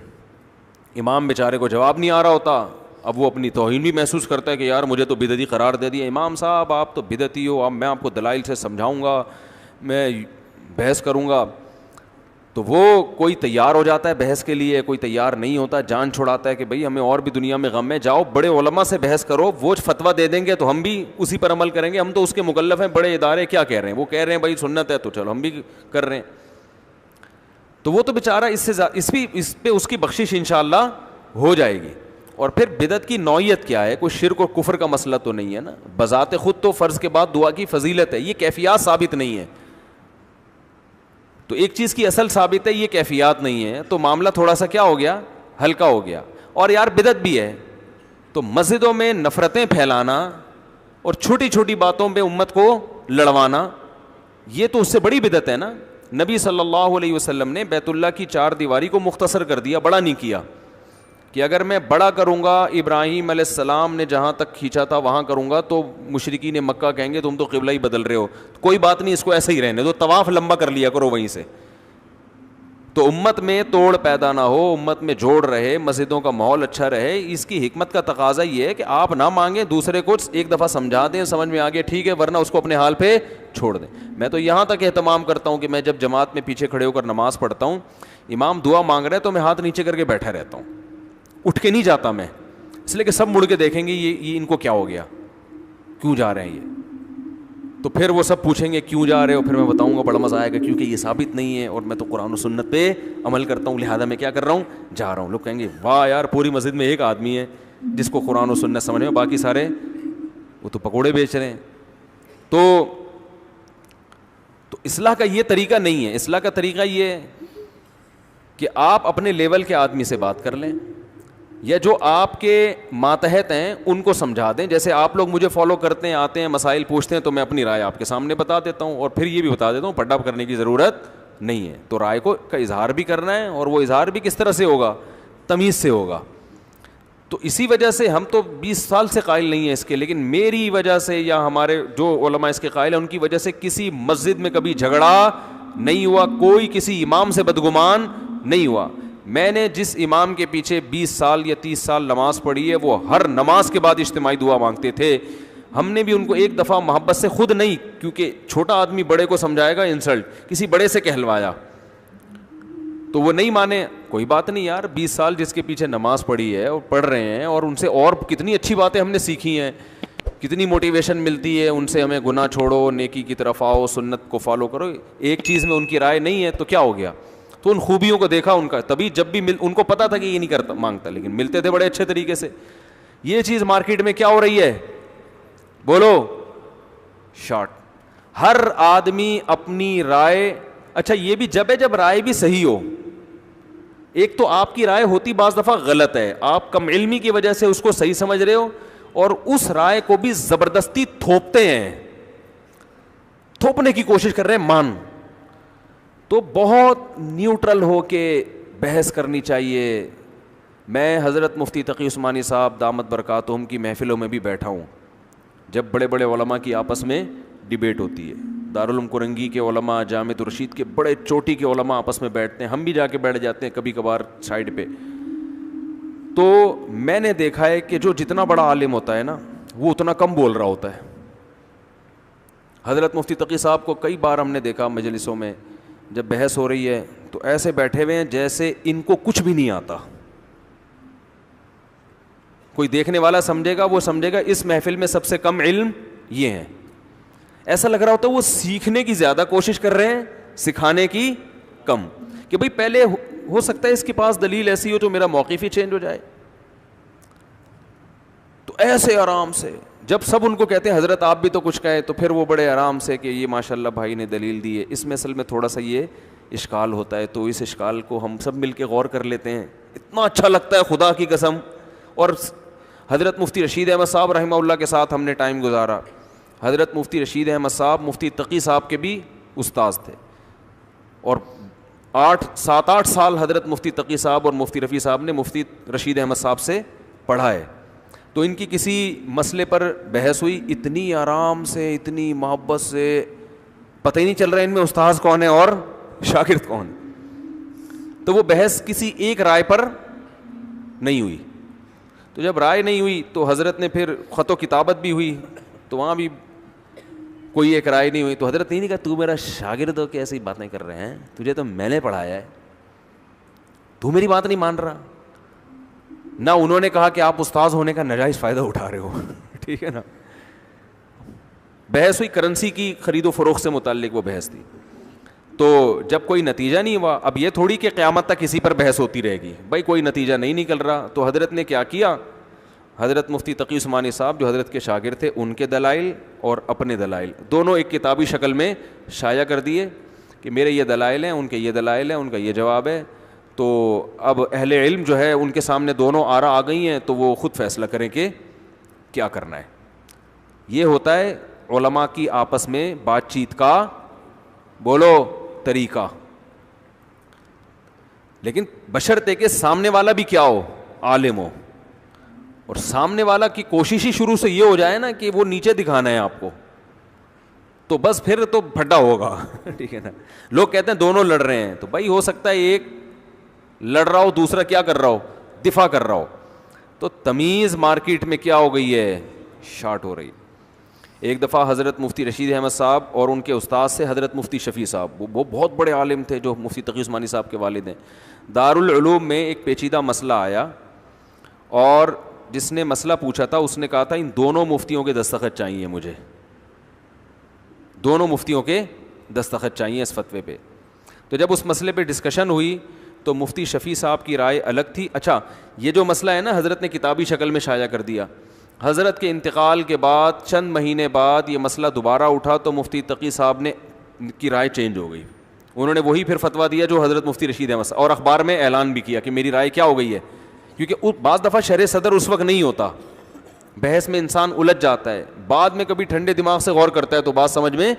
امام بیچارے کو جواب نہیں آ رہا ہوتا، اب وہ اپنی توہین بھی محسوس کرتا ہے کہ یار مجھے تو بدعتی قرار دے دیا. امام صاحب آپ تو بدعتی ہو، اب میں آپ کو دلائل سے سمجھاؤں گا، میں بحث کروں گا. تو وہ کوئی تیار ہو جاتا ہے بحث کے لیے، کوئی تیار نہیں ہوتا، جان چھڑاتا ہے کہ بھئی ہمیں اور بھی دنیا میں غم ہے، جاؤ بڑے علماء سے بحث کرو، وہ فتویٰ دے دیں گے تو ہم بھی اسی پر عمل کریں گے، ہم تو اس کے مکلف ہیں. بڑے ادارے کیا کہہ رہے ہیں؟ وہ کہہ رہے ہیں بھائی سنت ہے تو چلو ہم بھی کر رہے ہیں. تو وہ تو بیچارہ اس پہ اس کی بخشش انشاءاللہ ہو جائے گی. اور پھر بدعت کی نوعیت کیا ہے؟ کوئی شرک و کفر کا مسئلہ تو نہیں ہے نا. بذات خود تو فرض کے بعد دعا کی فضیلت ہے، یہ کیفیات ثابت نہیں ہے. تو ایک چیز کی اصل ثابت ہے، یہ کیفیات نہیں ہے، تو معاملہ تھوڑا سا کیا ہو گیا؟ ہلکا ہو گیا. اور یار بدعت بھی ہے تو مسجدوں میں نفرتیں پھیلانا اور چھوٹی چھوٹی باتوں پہ امت کو لڑوانا، یہ تو اس سے بڑی بدعت ہے نا. نبی صلی اللہ علیہ وسلم نے بیت اللہ کی 4 دیواری کو مختصر کر دیا، بڑا نہیں کیا، کہ اگر میں بڑا کروں گا، ابراہیم علیہ السلام نے جہاں تک کھینچا تھا وہاں کروں گا تو مشرکین مکہ کہیں گے تم تو قبلہ ہی بدل رہے ہو. کوئی بات نہیں، اس کو ایسے ہی رہنے دو، طواف لمبا کر لیا کرو وہیں سے. تو امت میں توڑ پیدا نہ ہو، امت میں جوڑ رہے، مسجدوں کا ماحول اچھا رہے. اس کی حکمت کا تقاضا یہ ہے کہ آپ نہ مانگیں، دوسرے کو ایک دفعہ سمجھا دیں، سمجھ میں آگے ٹھیک ہے، ورنہ اس کو اپنے حال پہ چھوڑ دیں. میں تو یہاں تک اہتمام کرتا ہوں کہ میں جب جماعت میں پیچھے کھڑے ہو کر نماز پڑھتا ہوں، امام دعا مانگ رہے تو میں ہاتھ نیچے کر کے بیٹھا رہتا ہوں، اٹھ کے نہیں جاتا میں، اس لیے کہ سب مڑ کے دیکھیں گے یہ ان کو کیا ہو گیا، کیوں جا رہے ہیں یہ. تو پھر وہ سب پوچھیں گے کیوں جا رہے ہو, پھر میں بتاؤں گا بڑا مزہ آئے گا, کیونکہ یہ ثابت نہیں ہے اور میں تو قرآن و سنت پہ عمل کرتا ہوں, لہٰذا میں کیا کر رہا ہوں, جا رہا ہوں. لوگ کہیں گے واہ یار, پوری مسجد میں ایک آدمی ہے جس کو قرآن و سنت سمجھ میں, باقی سارے وہ تو پکوڑے بیچ رہے ہیں. تو اصلاح کا یہ طریقہ نہیں ہے. اصلاح کا طریقہ یہ ہے کہ آپ اپنے لیول کے آدمی سے بات کر لیں, یا جو آپ کے ماتحت ہیں ان کو سمجھا دیں. جیسے آپ لوگ مجھے فالو کرتے ہیں, آتے ہیں, مسائل پوچھتے ہیں, تو میں اپنی رائے آپ کے سامنے بتا دیتا ہوں, اور پھر یہ بھی بتا دیتا ہوں پڈا کرنے کی ضرورت نہیں ہے. تو رائے کا اظہار بھی کرنا ہے, اور وہ اظہار بھی کس طرح سے ہوگا, تمیز سے ہوگا. تو اسی وجہ سے ہم تو 20 سال سے قائل نہیں ہیں اس کے, لیکن میری وجہ سے یا ہمارے جو علماء اس کے قائل ہیں ان کی وجہ سے کسی مسجد میں کبھی جھگڑا نہیں ہوا, کوئی کسی امام سے بدگمان نہیں ہوا. میں نے جس امام کے پیچھے 20 سال یا 30 سال نماز پڑھی ہے, وہ ہر نماز کے بعد اجتماعی دعا مانگتے تھے. ہم نے بھی ان کو ایک دفعہ محبت سے, خود نہیں, کیونکہ چھوٹا آدمی بڑے کو سمجھائے گا انسلٹ, کسی بڑے سے کہلوایا تو وہ نہیں مانے, کوئی بات نہیں یار, 20 سال جس کے پیچھے نماز پڑھی ہے اور پڑھ رہے ہیں, اور ان سے اور کتنی اچھی باتیں ہم نے سیکھی ہیں, کتنی موٹیویشن ملتی ہے ان سے, ہمیں گناہ چھوڑو, نیکی کی طرف آؤ, سنت کو فالو کرو. ایک چیز میں ان کی رائے نہیں ہے تو کیا ہو گیا, تو ان خوبیوں کو دیکھا ان کا, تبھی جب بھی ان کو پتا تھا کہ یہ نہیں کرتا مانگتا, لیکن ملتے تھے بڑے اچھے طریقے سے. یہ چیز مارکیٹ میں کیا ہو رہی ہے, بولو, شارٹ. ہر آدمی اپنی رائے, اچھا یہ بھی جب ہے جب رائے بھی صحیح ہو. ایک تو آپ کی رائے ہوتی بعض دفعہ غلط ہے, آپ کم علمی کی وجہ سے اس کو صحیح سمجھ رہے ہو, اور اس رائے کو بھی زبردستی تھوپتے ہیں, تھوپنے کی کوشش کر رہے ہیں مان. تو بہت نیوٹرل ہو کے بحث کرنی چاہیے. میں حضرت مفتی تقی عثمانی صاحب دامت برکاتہم کی محفلوں میں بھی بیٹھا ہوں, جب بڑے بڑے علماء کی آپس میں ڈیبیٹ ہوتی ہے. دارالعلوم کرنگی کے علماء, جامع الرشید کے بڑے چوٹی کے علماء آپس میں بیٹھتے ہیں, ہم بھی جا کے بیٹھ جاتے ہیں کبھی کبھار سائڈ پہ. تو میں نے دیکھا ہے کہ جو جتنا بڑا عالم ہوتا ہے نا, وہ اتنا کم بول رہا ہوتا ہے. حضرت مفتی تقی صاحب کو کئی بار ہم نے دیکھا مجلسوں میں, جب بحث ہو رہی ہے تو ایسے بیٹھے ہوئے ہیں جیسے ان کو کچھ بھی نہیں آتا. کوئی دیکھنے والا سمجھے گا, وہ سمجھے گا اس محفل میں سب سے کم علم یہ ہیں. ایسا لگ رہا ہوتا ہے وہ سیکھنے کی زیادہ کوشش کر رہے ہیں, سکھانے کی کم, کہ بھئی پہلے ہو سکتا ہے اس کے پاس دلیل ایسی ہو جو میرا موقف ہی چینج ہو جائے. تو ایسے آرام سے جب سب ان کو کہتے ہیں حضرت آپ بھی تو کچھ کہیں, تو پھر وہ بڑے آرام سے کہ یہ ماشاءاللہ بھائی نے دلیل دی ہے. اس میں اصل میں تھوڑا سا یہ اشکال ہوتا ہے, تو اس اشکال کو ہم سب مل کے غور کر لیتے ہیں. اتنا اچھا لگتا ہے خدا کی قسم. اور حضرت مفتی رشید احمد صاحب رحمہ اللہ کے ساتھ ہم نے ٹائم گزارا. حضرت مفتی رشید احمد صاحب مفتی تقی صاحب کے بھی استاذ تھے, اور 7-8 سال حضرت مفتی تقی صاحب اور مفتی رفیع صاحب نے مفتی رشید احمد صاحب سے پڑھا ہے. تو ان کی کسی مسئلے پر بحث ہوئی, اتنی آرام سے, اتنی محبت سے, پتہ ہی نہیں چل رہا ان میں استاذ کون ہے اور شاگرد کون. تو وہ بحث کسی ایک رائے پر نہیں ہوئی. تو جب رائے نہیں ہوئی تو حضرت نے پھر خط و کتابت بھی ہوئی, تو وہاں بھی کوئی ایک رائے نہیں ہوئی. تو حضرت نہیں کہا تو میرا شاگرد ہو کے ایسی باتیں کر رہے ہیں, تجھے تو میں نے پڑھایا ہے, تو میری بات نہیں مان رہا. نہ انہوں نے کہا کہ آپ استاذ ہونے کا ناجائز فائدہ اٹھا رہے ہو. ٹھیک ہے نا. بحث ہوئی کرنسی کی خرید و فروخت سے متعلق, وہ بحث تھی. تو جب کوئی نتیجہ نہیں ہوا, اب یہ تھوڑی کہ قیامت تک کسی پر بحث ہوتی رہے گی, بھائی کوئی نتیجہ نہیں نکل رہا, تو حضرت نے کیا کیا, حضرت مفتی تقی عثمانی صاحب جو حضرت کے شاگرد تھے, ان کے دلائل اور اپنے دلائل دونوں ایک کتابی شکل میں شائع کر دیے کہ میرے یہ دلائل ہیں, ان کے یہ دلائل ہیں, ان کا یہ جواب ہے. تو اب اہل علم جو ہے ان کے سامنے دونوں آرا آ گئی ہیں, تو وہ خود فیصلہ کریں کہ کیا کرنا ہے. یہ ہوتا ہے علماء کی آپس میں بات چیت کا, بولو, طریقہ. لیکن بشرطے کہ سامنے والا بھی کیا ہو, عالم ہو, اور سامنے والا کی کوشش ہی شروع سے یہ ہو جائے نا کہ وہ نیچے دکھانا ہے آپ کو, تو بس پھر تو پھڈا ہوگا. ٹھیک ہے نا. لوگ کہتے ہیں دونوں لڑ رہے ہیں, تو بھائی ہو سکتا ہے ایک لڑ رہا ہو, دوسرا کیا کر رہا ہو, دفاع کر رہا ہو. تو تمیز مارکیٹ میں کیا ہو گئی ہے, شارٹ ہو رہی. ایک دفعہ حضرت مفتی رشید احمد صاحب اور ان کے استاد سے حضرت مفتی شفیع صاحب, وہ بہت بڑے عالم تھے جو مفتی تقی عثمانی صاحب کے والد ہیں, دارالعلوم میں ایک پیچیدہ مسئلہ آیا, اور جس نے مسئلہ پوچھا تھا اس نے کہا تھا ان دونوں مفتیوں کے دستخط چاہیے مجھے. دونوں مفتیوں کے دستخط چاہیے اس فتوے پہ. تو جب اس مسئلے پہ ڈسکشن ہوئی تو مفتی شفیع صاحب کی رائے الگ تھی. اچھا یہ جو مسئلہ ہے نا حضرت نے کتابی شکل میں شائع کر دیا, حضرت کے انتقال کے بعد چند مہینے بعد یہ مسئلہ دوبارہ اٹھا تو مفتی تقی صاحب نے کی رائے چینج ہو گئی. انہوں نے وہی پھر فتویٰ دیا جو حضرت مفتی رشید احمد, اور اخبار میں اعلان بھی کیا کہ میری رائے کیا ہو گئی ہے, کیونکہ بعض دفعہ شرح صدر اس وقت نہیں ہوتا, بحث میں انسان الجھ جاتا ہے, بعد میں کبھی ٹھنڈے دماغ سے غور کرتا ہے تو بات سمجھ میں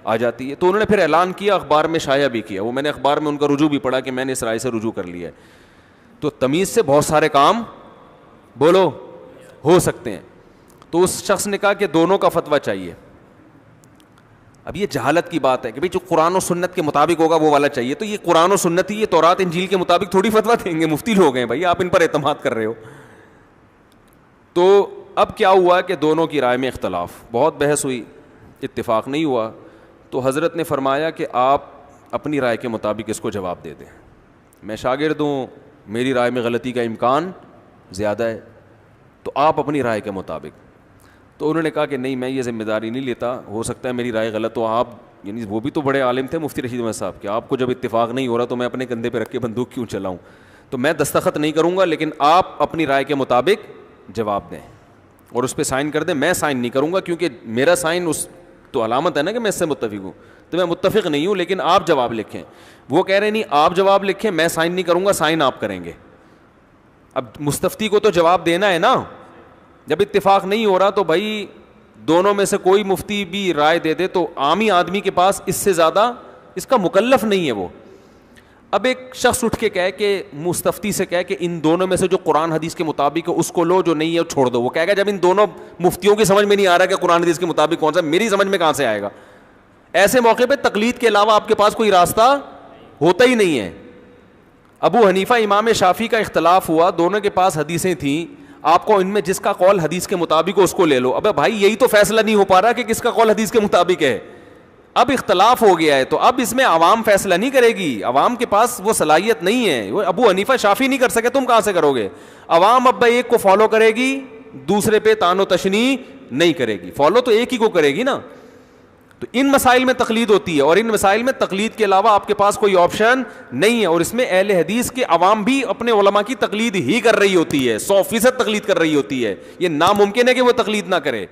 آ جاتی ہے. تو انہوں نے پھر اعلان کیا, اخبار میں شائع بھی کیا, وہ میں نے اخبار میں ان کا رجوع بھی پڑھا کہ میں نے اس رائے سے رجوع کر لیا ہے. تو تمیز سے بہت سارے کام بولو ہو سکتے ہیں. تو اس شخص نے کہا کہ دونوں کا فتویٰ چاہیے. اب یہ جہالت کی بات ہے کہ بھئی جو قرآن و سنت کے مطابق ہوگا وہ والا چاہیے, تو یہ قرآن و سنت ہی, یہ تورات انجیل کے مطابق تھوڑی فتویٰ دیں گے, مفتی لوگ ہیں بھائی, آپ ان پر اعتماد کر رہے ہو. تو اب کیا ہوا کہ دونوں کی رائے میں اختلاف, بہت بحث ہوئی, اتفاق نہیں ہوا. تو حضرت نے فرمایا کہ آپ اپنی رائے کے مطابق اس کو جواب دے دیں, میں شاگرد ہوں, میری رائے میں غلطی کا امکان زیادہ ہے, تو آپ اپنی رائے کے مطابق. تو انہوں نے کہا کہ نہیں, میں یہ ذمہ داری نہیں لیتا, ہو سکتا ہے میری رائے غلط ہو. آپ یعنی وہ بھی تو بڑے عالم تھے مفتی رشید احمد صاحب, کہ آپ کو جب اتفاق نہیں ہو رہا تو میں اپنے کندھے پہ رکھ کے بندوق کیوں چلاؤں, تو میں دستخط نہیں کروں گا, لیکن آپ اپنی رائے کے مطابق جواب دیں اور اس پہ سائن کر دیں. میں سائن نہیں کروں گا کیونکہ میرا سائن اس تو علامت ہے نا کہ میں اس سے متفق ہوں, تو میں متفق نہیں ہوں, لیکن آپ جواب لکھیں. وہ کہہ رہے نہیں آپ جواب لکھیں, میں سائن نہیں کروں گا, سائن آپ کریں گے. اب مستفتی کو تو جواب دینا ہے نا, جب اتفاق نہیں ہو رہا تو بھائی دونوں میں سے کوئی مفتی بھی رائے دے دے تو عامی آدمی کے پاس اس سے زیادہ اس کا مکلف نہیں ہے وہ. اب ایک شخص اٹھ کے کہے کہ مستفتی سے کہے کہ ان دونوں میں سے جو قرآن حدیث کے مطابق ہے اس کو لو, جو نہیں ہے چھوڑ دو. وہ کہے گا جب ان دونوں مفتیوں کی سمجھ میں نہیں آ رہا کہ قرآن حدیث کے مطابق کون سا, میری سمجھ میں کہاں سے آئے گا. ایسے موقع پہ تقلید کے علاوہ آپ کے پاس کوئی راستہ ہوتا ہی نہیں ہے. ابو حنیفہ امام شافعی کا اختلاف ہوا, دونوں کے پاس حدیثیں تھیں, آپ کو ان میں جس کا قول حدیث کے مطابق ہو اس کو لے لو. ابے بھائی یہی تو فیصلہ نہیں ہو پا رہا کہ کس کا قول حدیث کے مطابق ہے. اب اختلاف ہو گیا ہے تو اب اس میں عوام فیصلہ نہیں کرے گی, عوام کے پاس وہ صلاحیت نہیں ہے. وہ ابو حنیفہ شافعی نہیں کر سکے, تم کہاں سے کرو گے. عوام اب ایک کو فالو کرے گی, دوسرے پہ تان و تشنیع نہیں کرے گی, فالو تو ایک ہی کو کرے گی نا. تو ان مسائل میں تقلید ہوتی ہے, اور ان مسائل میں تقلید کے علاوہ آپ کے پاس کوئی آپشن نہیں ہے. اور اس میں اہل حدیث کے عوام بھی اپنے علماء کی تقلید ہی کر رہی ہوتی ہے, 100% تقلید کر رہی ہوتی ہے. یہ ناممکن ہے کہ وہ تقلید نہ کرے.